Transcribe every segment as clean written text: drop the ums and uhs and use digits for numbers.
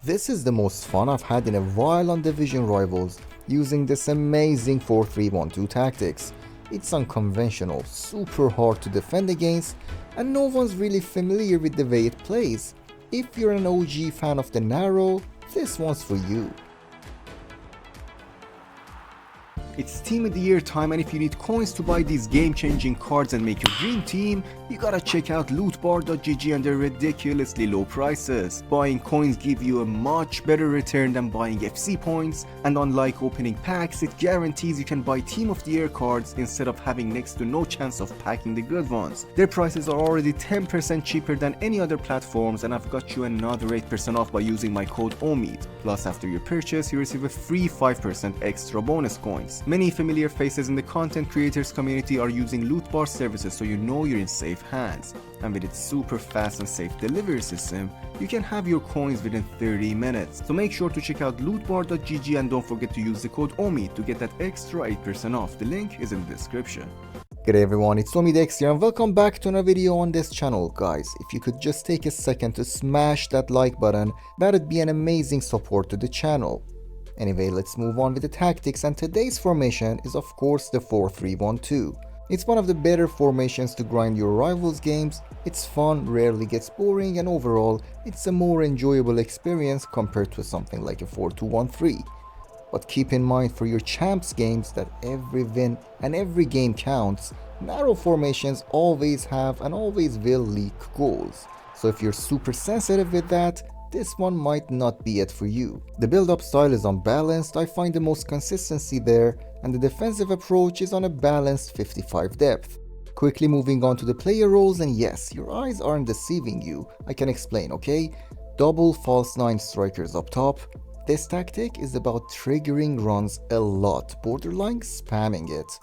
This is the most fun I've had in a while on Division Rivals, using this amazing 4-3-1-2 tactics. It's unconventional, super hard to defend against, and no one's really familiar with the way it plays. If you're an OG fan of the narrow, this one's for you. It's Team of the Year time, and if you need coins to buy these game-changing cards and make your dream team, you gotta check out lootbar.gg and their ridiculously low prices. Buying coins give you a much better return than buying FC points, and unlike opening packs, it guarantees you can buy Team of the Year cards instead of having next to no chance of packing the good ones. Their prices are already 10% cheaper than any other platforms, and I've got you another 8% off by using my code OMID. Plus, after your purchase, you receive a free 5% extra bonus coins. Many familiar faces in the content creators community are using loot bar services, so you know you're in safe hands. And with its super fast and safe delivery system, you can have your coins within 30 minutes. So make sure to check out lootbar.gg and don't forget to use the code OMID to get that extra 8% off. The link is in the description. G'day everyone, it's OMID here and welcome back to another video on this channel. Guys, if you could just take a second to smash that like button, that'd be an amazing support to the channel. Anyway, let's move on with the tactics, and today's formation is of course the 4-3-1-2. It's one of the better formations to grind your rivals games. It's fun, rarely gets boring, and overall, it's a more enjoyable experience compared to something like a 4-2-1-3. But keep in mind for your champs games that every win and every game counts. Narrow formations always have and always will leak goals. So if you're super sensitive with that, this one might not be it for you. The build-up style is unbalanced, I find the most consistency there, and the defensive approach is on a balanced 55 depth. Quickly moving on to the player roles, and yes, your eyes aren't deceiving you, I can explain, okay? Double false 9 strikers up top. This tactic is about triggering runs a lot, borderline spamming it.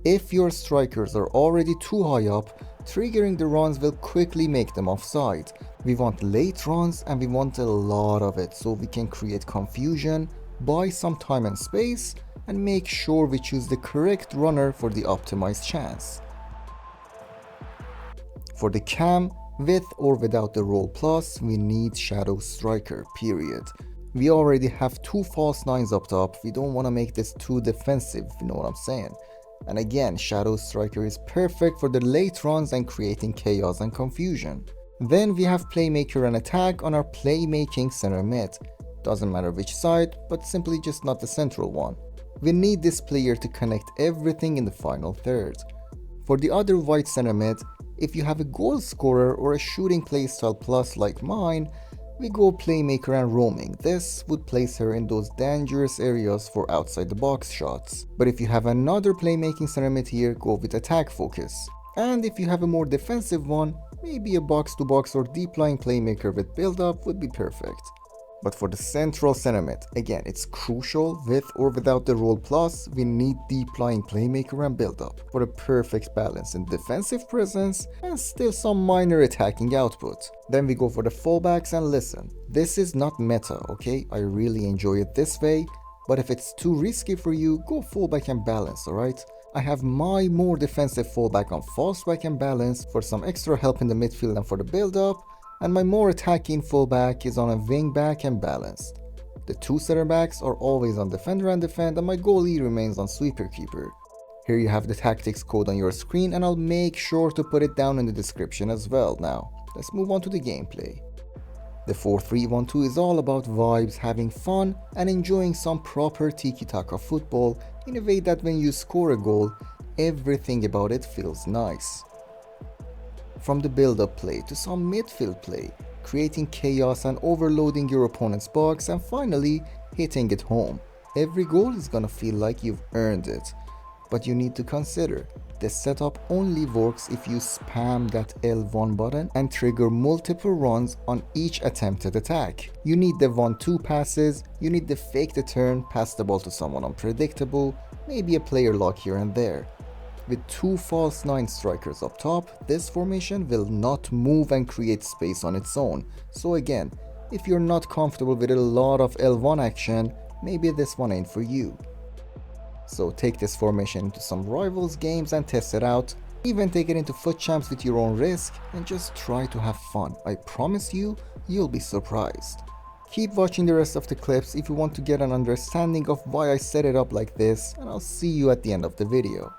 If your strikers are already too high up, triggering the runs will quickly make them offside. We want late runs and we want a lot of it so we can create confusion, buy some time and space, and make sure we choose the correct runner for the optimized chance. For the cam, with or without the roll plus, we need shadow striker, period. We already have 2 false 9s up top, we don't want to make this too defensive, you know what I'm saying. And again, shadow striker is perfect for the late runs and creating chaos and confusion. Then we have playmaker and attack on our playmaking center mid. Doesn't matter which side, but simply just not the central one. We need this player to connect everything in the final third. For the other white center mid, if you have a goal scorer or a shooting playstyle plus like mine, we go playmaker and roaming. This would place her in those dangerous areas for outside the box shots. But if you have another playmaking center mid here, go with attack focus. And if you have a more defensive one, maybe a box to box or deep lying playmaker with build up would be perfect. But for the central center mid, again, it's crucial, with or without the roll plus, we need deep lying playmaker and build up for a perfect balance in defensive presence and still some minor attacking output. Then we go for the fullbacks, and listen, this is not meta, okay? I really enjoy it this way, but if it's too risky for you, go fullback and balance, alright? I have my more defensive fullback on false back and balance for some extra help in the midfield and for the build up, and my more attacking fullback is on a wing back and balanced. The 2 center backs are always on defender and defend, and my goalie remains on sweeper keeper. Here you have the tactics code on your screen, and I'll make sure to put it down in the description as well. Now, let's move on to the gameplay. The 4-3-1-2 is all about vibes, having fun, and enjoying some proper TIKI football in a way that when you score a goal, everything about it feels nice. From the build-up play to some midfield play, creating chaos and overloading your opponent's box, and finally hitting it home. Every goal is gonna feel like you've earned it. But you need to consider, this setup only works if you spam that L1 button and trigger multiple runs on each attempted attack. You need the 1-2 passes, you need the fake the turn, pass the ball to someone unpredictable, maybe a player lock here and there. With 2 false 9 strikers up top, this formation will not move and create space on its own. So again, if you're not comfortable with a lot of L1 action, maybe this one ain't for you. So take this formation into some rivals games and test it out. Even take it into foot champs with your own risk and just try to have fun. I promise you, you'll be surprised. Keep watching the rest of the clips if you want to get an understanding of why I set it up like this, and I'll see you at the end of the video.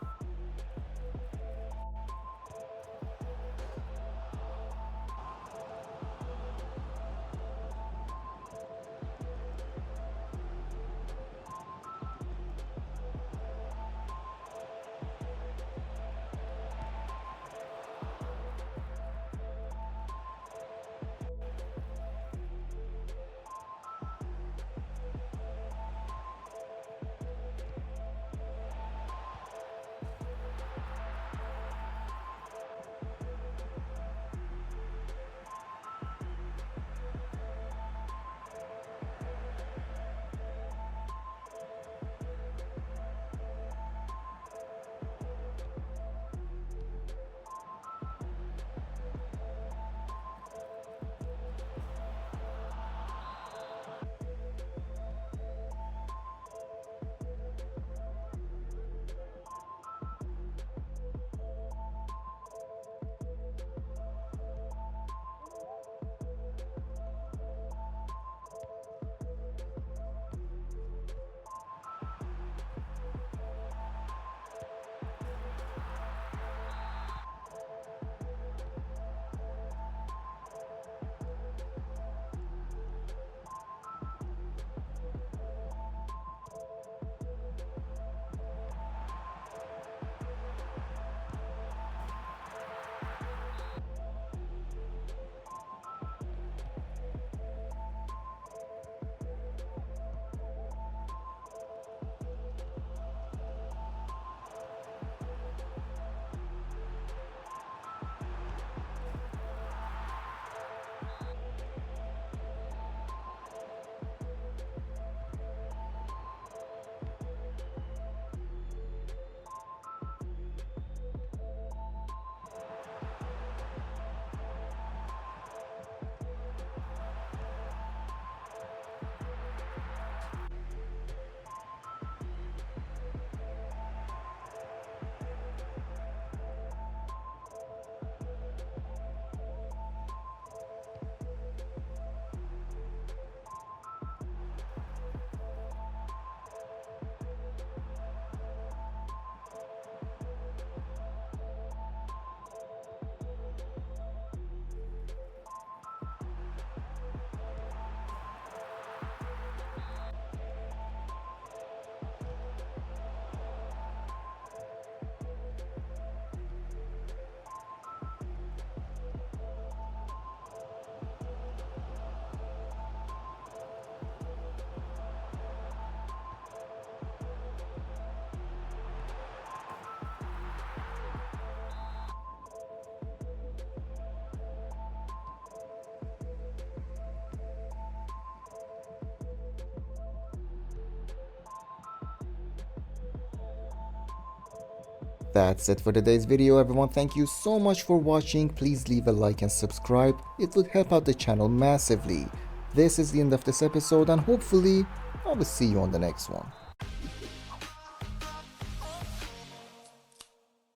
That's it for today's video, everyone. Thank you so much for watching. Please leave a like and subscribe. It would help out the channel massively. This is the end of this episode, and hopefully I will see you on the next one.